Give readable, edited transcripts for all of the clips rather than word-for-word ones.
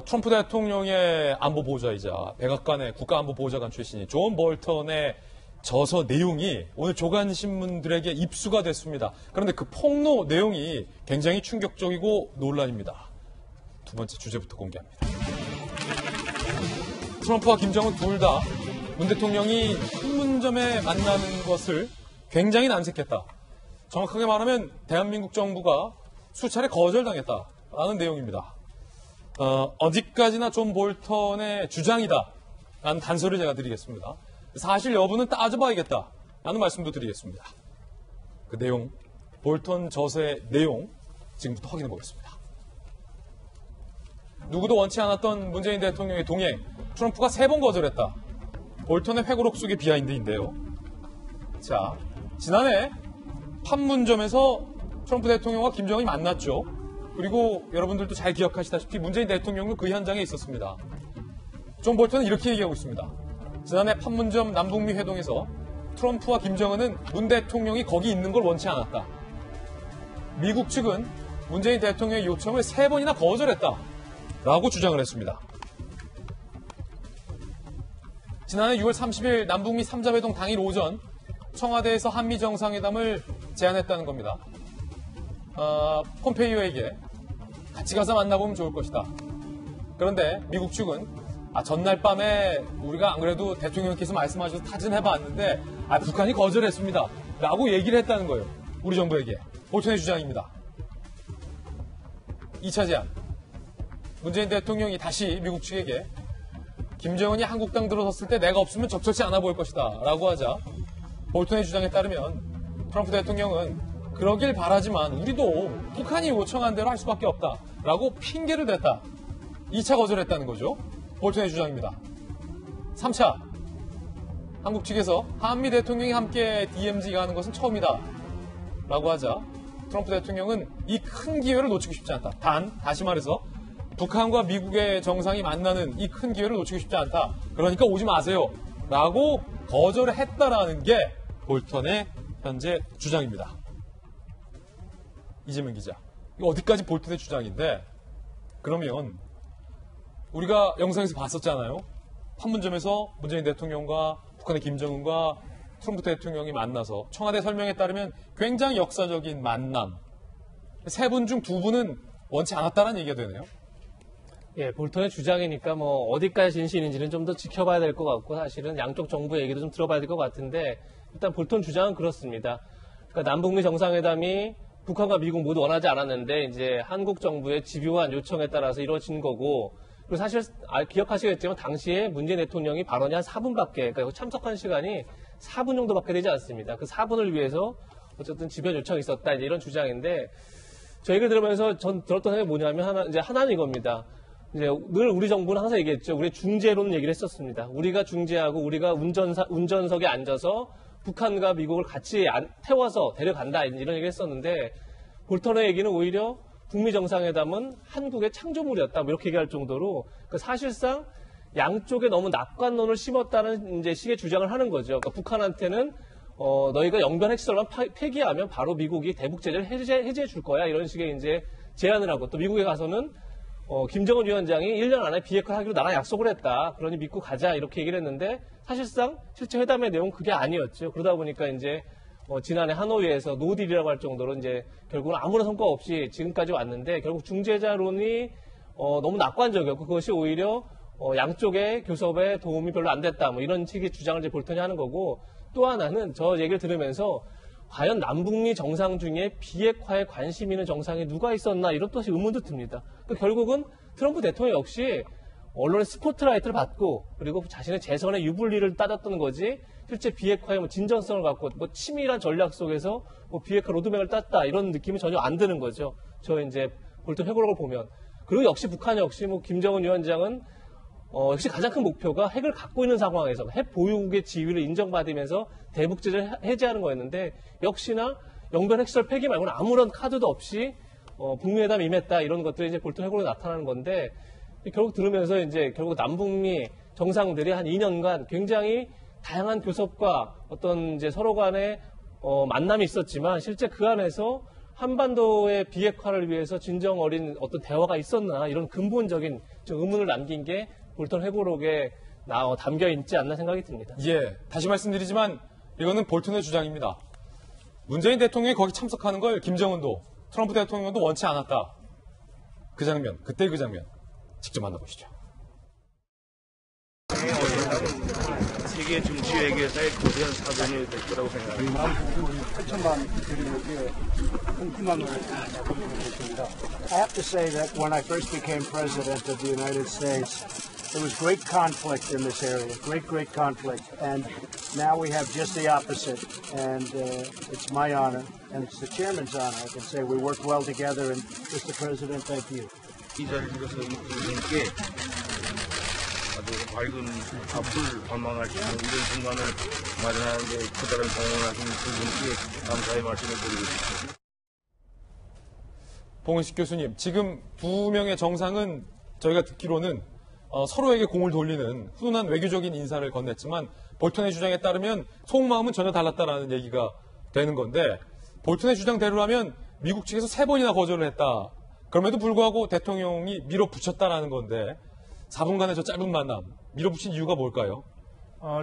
트럼프 대통령의 안보 보좌이자 백악관의 국가안보보좌관 출신인 존 볼턴의 저서 내용이 오늘 조간신문들에게 입수가 됐습니다. 그런데 그 폭로 내용이 굉장히 충격적이고 논란입니다. 두 번째 주제부터 공개합니다. 트럼프와 김정은 둘 다 문 대통령이 판문점에 만나는 것을 굉장히 난색했다. 정확하게 말하면 대한민국 정부가 수차례 거절당했다라는 내용입니다. 어디까지나 존 볼턴의 주장이다라는 단서를 제가 드리겠습니다. 사실 여부는 따져봐야겠다라는 말씀도 드리겠습니다. 그 내용, 볼턴 저서의 내용 지금부터 확인해 보겠습니다. 누구도 원치 않았던 문재인 대통령의 동행, 트럼프가 3번 거절했다. 볼턴의 회고록 속의 비하인드인데요. 자, 지난해 판문점에서 트럼프 대통령과 김정은이 만났죠. 그리고 여러분들도 잘 기억하시다시피 문재인 대통령도 그 현장에 있었습니다. 존 볼턴은 이렇게 얘기하고 있습니다. 지난해 판문점 남북미 회동에서 트럼프와 김정은은 문 대통령이 거기 있는 걸 원치 않았다. 미국 측은 문재인 대통령의 요청을 3번이나 거절했다. 라고 주장을 했습니다. 지난해 6월 30일 남북미 3자 회동 당일 오전 청와대에서 한미 정상회담을 제안했다는 겁니다. 폼페이오에게 같이 가서 만나보면 좋을 것이다. 그런데 미국 측은 전날 밤에 우리가 안 그래도 대통령께서 말씀하셔서 타진해봤는데 북한이 거절했습니다. 라고 얘기를 했다는 거예요. 우리 정부에게. 볼턴의 주장입니다. 2차 제안. 문재인 대통령이 다시 미국 측에게 김정은이 한국 땅 들어섰을 때 내가 없으면 적절치 않아 보일 것이다. 라고 하자 볼턴의 주장에 따르면 트럼프 대통령은 그러길 바라지만 우리도 북한이 요청한 대로 할 수밖에 없다. 라고 핑계를 댔다. 2차 거절했다는 거죠. 볼턴의 주장입니다. 3차. 한국 측에서 한미 대통령이 함께 DMZ 가는 것은 처음이다. 라고 하자 트럼프 대통령은 이 큰 기회를 놓치고 싶지 않다. 다시 말해서 북한과 미국의 정상이 만나는 이 큰 기회를 놓치고 싶지 않다. 그러니까 오지 마세요. 라고 거절을 했다라는 게 볼턴의 현재 주장입니다. 이재명 기자. 이거 어디까지 볼턴의 주장인데 그러면 우리가 영상에서 봤었잖아요. 판문점에서 문재인 대통령과 북한의 김정은과 트럼프 대통령이 만나서 청와대 설명에 따르면 굉장히 역사적인 만남. 3분 중 2분은 원치 않았다는 얘기가 되네요. 예, 볼턴의 주장이니까 어디까지 진실인지는 좀 더 지켜봐야 될 것 같고 사실은 양쪽 정부 얘기도 좀 들어봐야 될 것 같은데 일단 볼턴 주장은 그렇습니다. 그러니까 남북미 정상회담이 북한과 미국 모두 원하지 않았는데 이제 한국 정부의 집요한 요청에 따라서 이루어진 거고 그리고 사실 기억하시겠지만 당시에 문재인 대통령이 발언이 한 4분밖에 그러니까 참석한 시간이 4분 정도밖에 되지 않습니다. 그 4분을 위해서 어쨌든 집요한 요청이 있었다 이제 이런 주장인데 저 얘기를 들으면서 전 들었던 생각이 뭐냐면 하나는 이겁니다. 이제 늘 우리 정부는 항상 얘기했죠. 우리 중재론 얘기를 했었습니다. 우리가 중재하고 우리가 운전석에 앉아서 북한과 미국을 같이 태워서 데려간다 이런 얘기를 했었는데 볼턴의 얘기는 오히려 북미 정상회담은 한국의 창조물이었다 이렇게 얘기할 정도로 그러니까 사실상 양쪽에 너무 낙관론을 심었다는 이제 식의 주장을 하는 거죠. 그러니까 북한한테는 너희가 영변 핵시설만 폐기하면 바로 미국이 대북 제재를 해제해 줄 거야 이런 식의 이제 제안을 하고 또 미국에 가서는 김정은 위원장이 1년 안에 비핵화를 하기로 나랑 약속을 했다. 그러니 믿고 가자 이렇게 얘기를 했는데 사실상 실제 회담의 내용은 그게 아니었죠. 그러다 보니까 이제 지난해 하노이에서 노딜이라고 할 정도로 이제 결국은 아무런 성과 없이 지금까지 왔는데 결국 중재자론이 너무 낙관적이었고 그것이 오히려 양쪽의 교섭에 도움이 별로 안 됐다. 이런 식의 주장을 이제 볼턴이 하는 거고 또 하나는 저 얘기를 들으면서 과연 남북미 정상 중에 비핵화에 관심 있는 정상이 누가 있었나 이런 또 의문도 듭니다. 그러니까 결국은 트럼프 대통령 역시 언론의 스포트라이트를 받고 그리고 자신의 재선의 유불리를 따졌던 거지 실제 비핵화의 진정성을 갖고 치밀한 전략 속에서 비핵화 로드맵을 땄다 이런 느낌이 전혀 안 드는 거죠. 저 이제 볼턴 회고록을 보면 그리고 역시 북한 역시 김정은 위원장은 역시 가장 큰 목표가 핵을 갖고 있는 상황에서 핵 보유국의 지위를 인정받으면서 대북 제재를 해제하는 거였는데 역시나 영변 핵시설 폐기 말고는 아무런 카드도 없이 북미 회담 임했다 이런 것들이 이제 볼턴 회고록에 나타나는 건데 결국 들으면서 이제 결국 남북미 정상들이 한 2년간 굉장히 다양한 교섭과 어떤 이제 서로 간의 만남이 있었지만 실제 그 안에서 한반도의 비핵화를 위해서 진정 어린 어떤 대화가 있었나 이런 근본적인 좀 의문을 남긴 게 볼턴 회고록에 담겨 있지 않나 생각이 듭니다. 예, 다시 말씀드리지만 이거는 볼턴의 주장입니다. 문재인 대통령이 거기 참석하는 걸 김정은도 트럼프 대통령도 원치 않았다. 그 장면, 그때 그 장면 직접 만나보시죠. 세계 정치 외교사의 거대한 사건이 될 거라고 생각합니다. 8천만 드리는데 궁금한 걸 있습니다. I have to say that when I first became president of the United States, there was great conflict in this area, great conflict, and now we have just the opposite. And it's my honor, and it's the chairman's honor. I can say we worked well together. And Mr. President, thank you. 이 자리에서 선생님께 아주 밝은 앞을 관망할 수 있는 이런 순간을 마련하는 데 커다란 공헌을 하신 그분께 감사의 말씀을 드리고 싶습니다. 봉은식 교수님, 지금 두 명의 정상은 저희가 듣기로는 서로에게 공을 돌리는 훈훈한 외교적인 인사를 건넸지만 볼턴의 주장에 따르면 속마음은 전혀 달랐다라는 얘기가 되는 건데 볼턴의 주장대로라면 미국 측에서 3번이나 거절을 했다. 그럼에도 불구하고 대통령이 밀어붙였다라는 건데 4분간의 저 짧은 만남, 밀어붙인 이유가 뭘까요?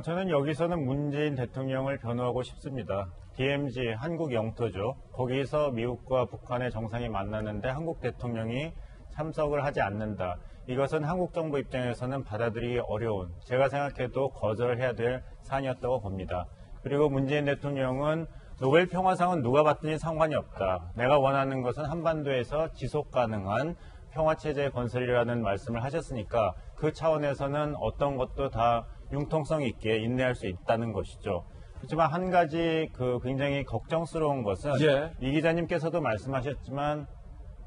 저는 여기서는 문재인 대통령을 변호하고 싶습니다. DMZ, 한국 영토죠. 거기서 미국과 북한의 정상이 만나는데 한국 대통령이 참석을 하지 않는다. 이것은 한국 정부 입장에서는 받아들이기 어려운, 제가 생각해도 거절해야 될 사안이었다고 봅니다. 그리고 문재인 대통령은 노벨 평화상은 누가 받든지 상관이 없다. 내가 원하는 것은 한반도에서 지속 가능한 평화체제 건설이라는 말씀을 하셨으니까 그 차원에서는 어떤 것도 다 융통성 있게 인내할 수 있다는 것이죠. 그렇지만 한 가지 굉장히 걱정스러운 것은 이 기자님께서도 말씀하셨지만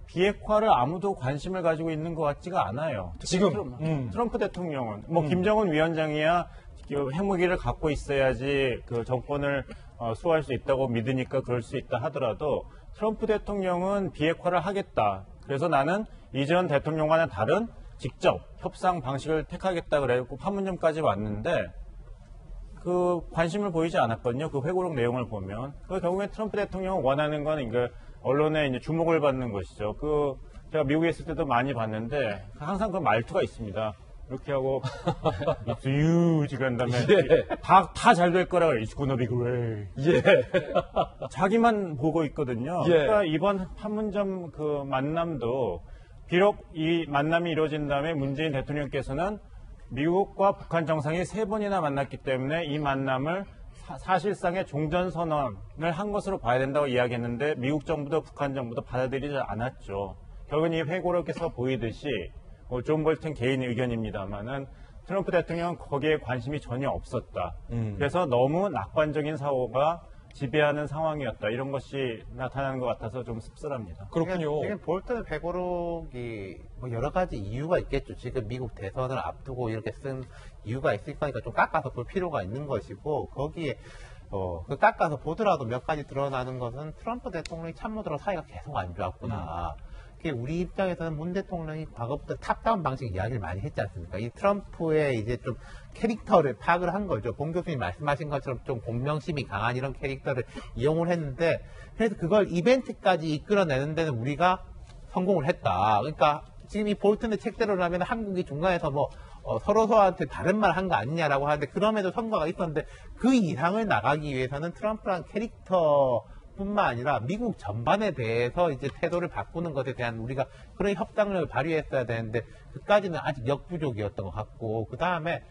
비핵화를 아무도 관심을 가지고 있는 것 같지가 않아요. 지금 트럼프 대통령은 김정은 위원장이야 핵무기를 갖고 있어야지 그 정권을 수호할 수 있다고 믿으니까 그럴 수 있다 하더라도 트럼프 대통령은 비핵화를 하겠다. 그래서 나는 이전 대통령과는 다른 직접 협상 방식을 택하겠다 그래고 판문점까지 왔는데 그 관심을 보이지 않았거든요. 그 회고록 내용을 보면 그 결국에 트럼프 대통령은 원하는 건 이제 언론에 이제 주목을 받는 것이죠. 제가 미국에 있을 때도 많이 봤는데 항상 그 말투가 있습니다. 이렇게 하고 It's huge 한 다음에 다 잘 될 거라 It's gonna be great. 자기만 보고 있거든요. 그러니까 이번 판문점 그 만남도 비록 이 만남이 이루어진 다음에 문재인 대통령께서는 미국과 북한 정상이 3번이나 만났기 때문에 이 만남을 사실상의 종전선언을 한 것으로 봐야 된다고 이야기했는데 미국 정부도 북한 정부도 받아들이지 않았죠. 결국은 이 회고록에서 보이듯이 존 볼턴 개인의 의견입니다만은 트럼프 대통령은 거기에 관심이 전혀 없었다. 그래서 너무 낙관적인 사고가 지배하는 상황이었다. 이런 것이 나타나는 것 같아서 좀 씁쓸합니다. 그렇군요. 지금 볼턴의 회고록이 여러 가지 이유가 있겠죠. 지금 미국 대선을 앞두고 이렇게 쓴 이유가 있을 거니까 좀 깎아서 볼 필요가 있는 것이고 거기에 그 깎아서 보더라도 몇 가지 드러나는 것은 트럼프 대통령이 참모들하고 사이가 계속 안 좋았구나. 우리 입장에서는 문 대통령이 과거부터 탑다운 방식 이야기를 많이 했지 않습니까? 이 트럼프의 이제 좀 캐릭터를 파악을 한 거죠. 봉 교수님 말씀하신 것처럼 좀 공명심이 강한 이런 캐릭터를 이용을 했는데, 그래서 그걸 이벤트까지 이끌어내는 데는 우리가 성공을 했다. 그러니까 지금 이 볼턴의 책대로라면 한국이 중간에서 서로서한테 다른 말 한 거 아니냐라고 하는데, 그럼에도 성과가 있었는데 그 이상을 나가기 위해서는 트럼프라는 캐릭터 뿐만 아니라 미국 전반에 대해서 이제 태도를 바꾸는 것에 대한 우리가 그런 협상력을 발휘했어야 되는데 그까지는 아직 역부족이었던 것 같고, 그 다음에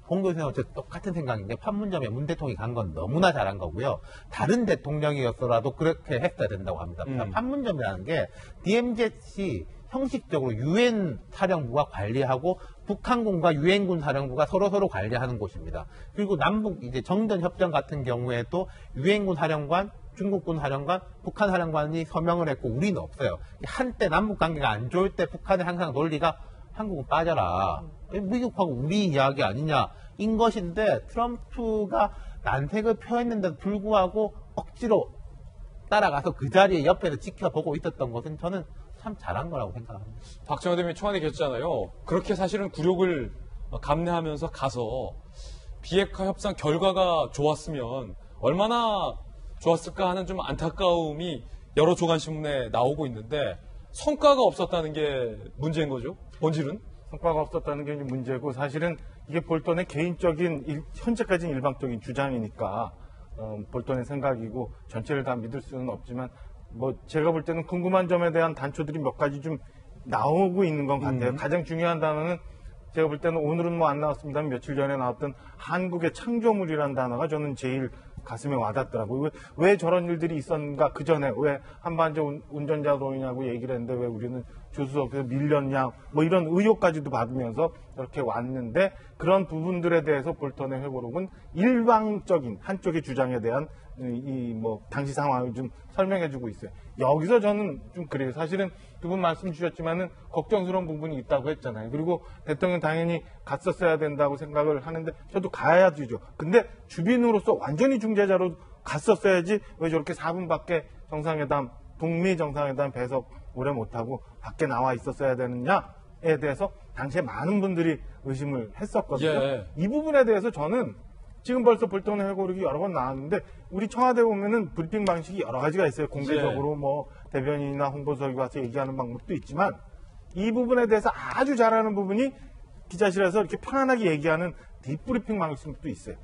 봉 교수님하고 저 똑같은 생각인데 판문점에 문 대통령이 간 건 너무나 잘한 거고요. 다른 대통령이었더라도 그렇게 했어야 된다고 합니다. 판문점이라는 게 DMZ이 형식적으로 유엔 사령부가 관리하고 북한군과 유엔군 사령부가 서로 관리하는 곳입니다. 그리고 남북 이제 정전 협정 같은 경우에도 유엔군 사령관, 중국군 사령관, 북한 사령관이 서명을 했고 우리는 없어요. 한때 남북 관계가 안 좋을 때 북한의 항상 논리가 한국은 빠져라. 미국하고 우리 이야기 아니냐 인 것인데, 트럼프가 난색을 표했는데도 불구하고 억지로 따라가서 그 자리에 옆에서 지켜보고 있었던 것은 저는 참 잘한 거라고 생각합니다. 박정호 대통령이 청와대에 계셨잖아요. 그렇게 사실은 굴욕을 감내하면서 가서 비핵화 협상 결과가 좋았으면 얼마나 좋았을까 하는 좀 안타까움이 여러 조간신문에 나오고 있는데 성과가 없었다는 게 문제인 거죠? 본질은? 성과가 없었다는 게 이제 문제고 사실은 이게 볼턴의 개인적인 현재까지는 일방적인 주장이니까 볼턴의 생각이고 전체를 다 믿을 수는 없지만 뭐 제가 볼 때는 궁금한 점에 대한 단초들이 몇 가지 좀 나오고 있는 것 같아요. 가장 중요한 단어는 제가 볼 때는 오늘은 뭐 안 나왔습니다만 며칠 전에 나왔던 한국의 창조물이라는 단어가 저는 제일 가슴에 와닿더라고요. 왜 저런 일들이 있었는가? 그 전에 왜 한반도 운전자론이냐고 얘기를 했는데 왜 우리는 조수석에서 밀렸냐? 뭐 이런 의혹까지도 받으면서 이렇게 왔는데 그런 부분들에 대해서 볼턴의 회고록은 일방적인 한쪽의 주장에 대한 이 뭐 당시 상황을 좀 설명해주고 있어요. 여기서 저는 좀 그래요. 사실은 두 분 말씀 주셨지만은 걱정스러운 부분이 있다고 했잖아요. 그리고 대통령 당연히 갔었어야 된다고 생각을 하는데 저도 가야 되죠. 근데 주빈으로서 완전히 중재자로 갔었어야지 왜 저렇게 4분밖에 정상회담, 북미 정상회담 배석 오래 못하고 밖에 나와 있었어야 되느냐에 대해서 당시에 많은 분들이 의심을 했었거든요. 예. 이 부분에 대해서 저는 지금 벌써 볼턴의 회고록이 여러 번 나왔는데 우리 청와대 보면은 브리핑 방식이 여러 가지가 있어요. 공개적으로 뭐 대변인이나 홍보석이 와서 얘기하는 방법도 있지만 이 부분에 대해서 아주 잘하는 부분이 기자실에서 이렇게 편안하게 얘기하는 딥브리핑 방식도 있어요.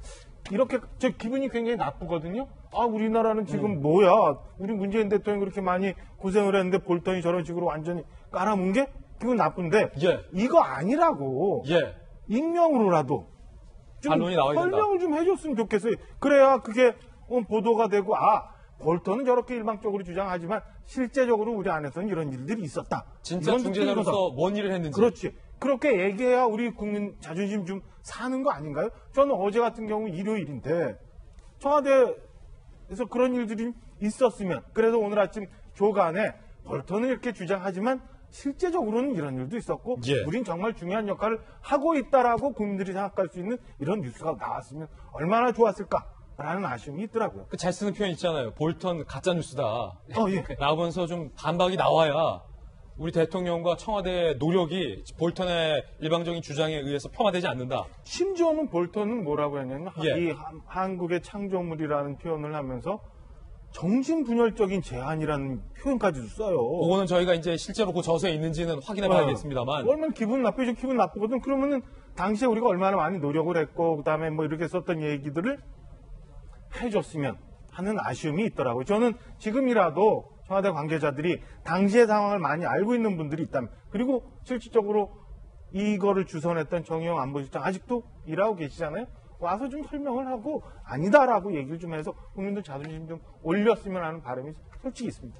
이렇게 저 기분이 굉장히 나쁘거든요. 아 우리나라는 지금 뭐야? 우리 문재인 대통령이 그렇게 많이 고생을 했는데 볼턴이 저런 식으로 완전히 깔아문 게 기분 나쁜데 예. 이거 아니라고 예. 익명으로라도 좀 반론이 나와야 된다. 설명을 좀 해줬으면 좋겠어요. 그래야 그게 보도가 되고 볼턴은 저렇게 일방적으로 주장하지만 실제적으로 우리 안에서는 이런 일들이 있었다. 진짜 이런 중재자로서 느낌이거든. 뭔 일을 했는지. 그렇지. 그렇게 얘기해야 우리 국민 자존심 좀 사는 거 아닌가요? 저는 어제 같은 경우 일요일인데 청와대에서 그런 일들이 있었으면 그래서 오늘 아침 조간에 볼턴은 이렇게 주장하지만 실제적으로는 이런 일도 있었고 예. 우린 정말 중요한 역할을 하고 있다라고 국민들이 생각할 수 있는 이런 뉴스가 나왔으면 얼마나 좋았을까라는 아쉬움이 있더라고요. 그 잘 쓰는 표현 있잖아요. 볼턴 가짜뉴스다. 예. 나오면서 좀 반박이 나와야 우리 대통령과 청와대의 노력이 볼턴의 일방적인 주장에 의해서 폄하되지 않는다. 심지어는 볼턴은 뭐라고 했냐면 예. 이 한국의 창조물이라는 표현을 하면서 정신분열적인 제안이라는 표현까지도 써요. 그거는 저희가 이제 실제로 그 저서에 있는지는 확인해 봐야겠습니다만. 얼마나 기분 나쁘죠. 기분 나쁘거든. 그러면은 당시에 우리가 얼마나 많이 노력을 했고 그다음에 뭐 이렇게 썼던 얘기들을 해줬으면 하는 아쉬움이 있더라고요. 저는 지금이라도 청와대 관계자들이 당시의 상황을 많이 알고 있는 분들이 있다면 그리고 실질적으로 이거를 주선했던 정의용 안보실장 아직도 일하고 계시잖아요. 와서 좀 설명을 하고 아니다라고 얘기를 좀 해서 국민들 자존심 좀 올렸으면 하는 바람이 솔직히 있습니다.